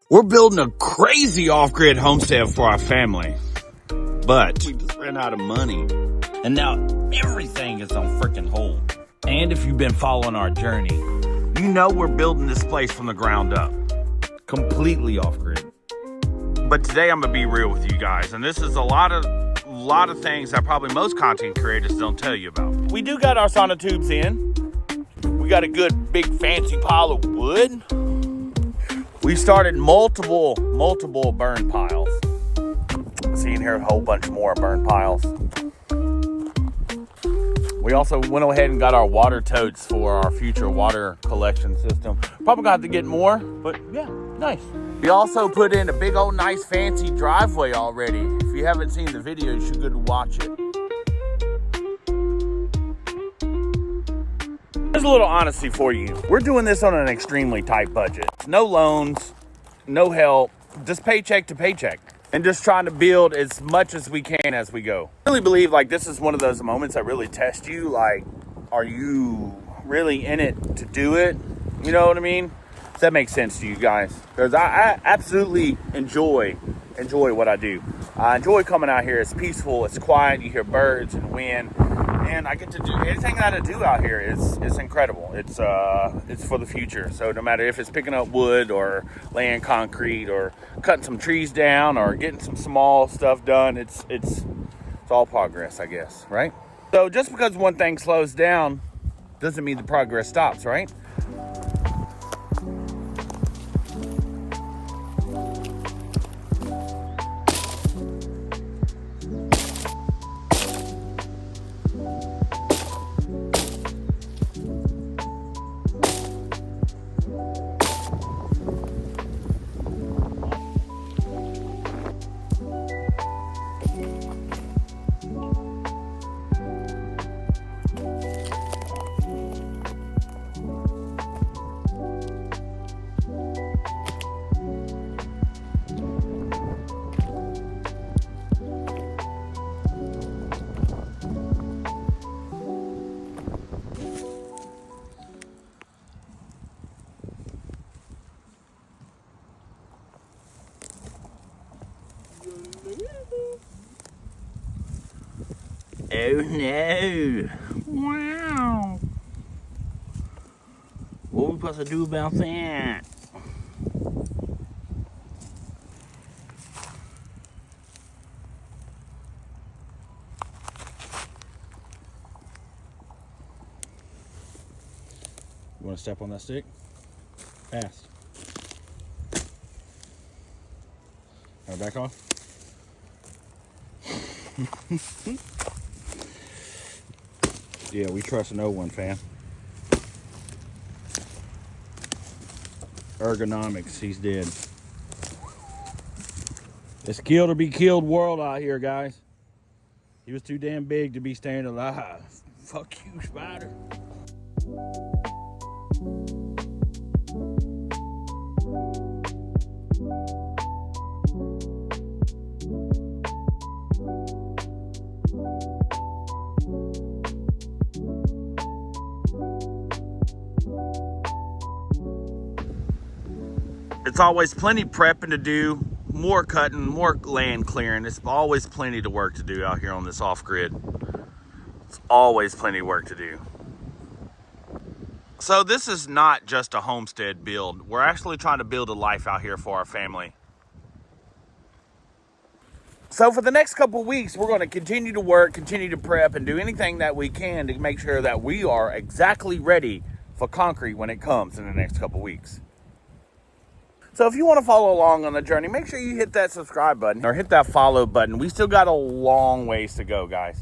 We're building a crazy off-grid homestead for our family, but we just ran out of money. And now everything is on freaking hold. And if you've been following our journey, you know we're building this place from the ground up, completely off-grid. But today I'm gonna be real with you guys, and this is a lot of things that probably most content creators don't tell you about. We do got our sonotubes in. We got a good big fancy pile of wood. We started multiple burn piles. Seeing here a whole bunch more burn piles. We also went ahead and got our water totes for our future water collection system. Probably gonna have to get more, but yeah, nice. We also put in a big old nice fancy driveway already. If you haven't seen the video, you should go to watch it. Here's a little honesty for you. We're doing this on an extremely tight budget. No loans, no help, just paycheck to paycheck. And just trying to build as much as we can as we go. I really believe like this is one of those moments that really test you. Like, are you really in it to do it? You know what I mean? Does that make sense to you guys? Because I absolutely enjoy what I do. I enjoy coming out here. It's peaceful, it's quiet, you hear birds and wind. And I get to do anything that I do out here is incredible. It's for the future. So no matter if it's picking up wood or laying concrete or cutting some trees down or getting some small stuff done, it's all progress, I guess, right? So just because one thing slows down doesn't mean the progress stops, right? Oh no. Wow. What are we supposed to do about that? You want to step on that stick? Fast. All right, back off. Yeah, we trust no one, fam. Ergonomics, he's dead. It's kill to be killed world out here, guys. He was too damn big to be staying alive. Fuck you, spider. It's always plenty prepping to do, more cutting, more land clearing. It's always plenty of work to do out here on this off-grid. It's always plenty of work to do. So this is not just a homestead build. We're actually trying to build a life out here for our family. So for the next couple of weeks, we're going to continue to work, continue to prep, and do anything that we can to make sure that we are exactly ready for concrete when it comes in the next couple of weeks. So if you want to follow along on the journey, make sure you hit that subscribe button or hit that follow button. We still got a long ways to go, guys.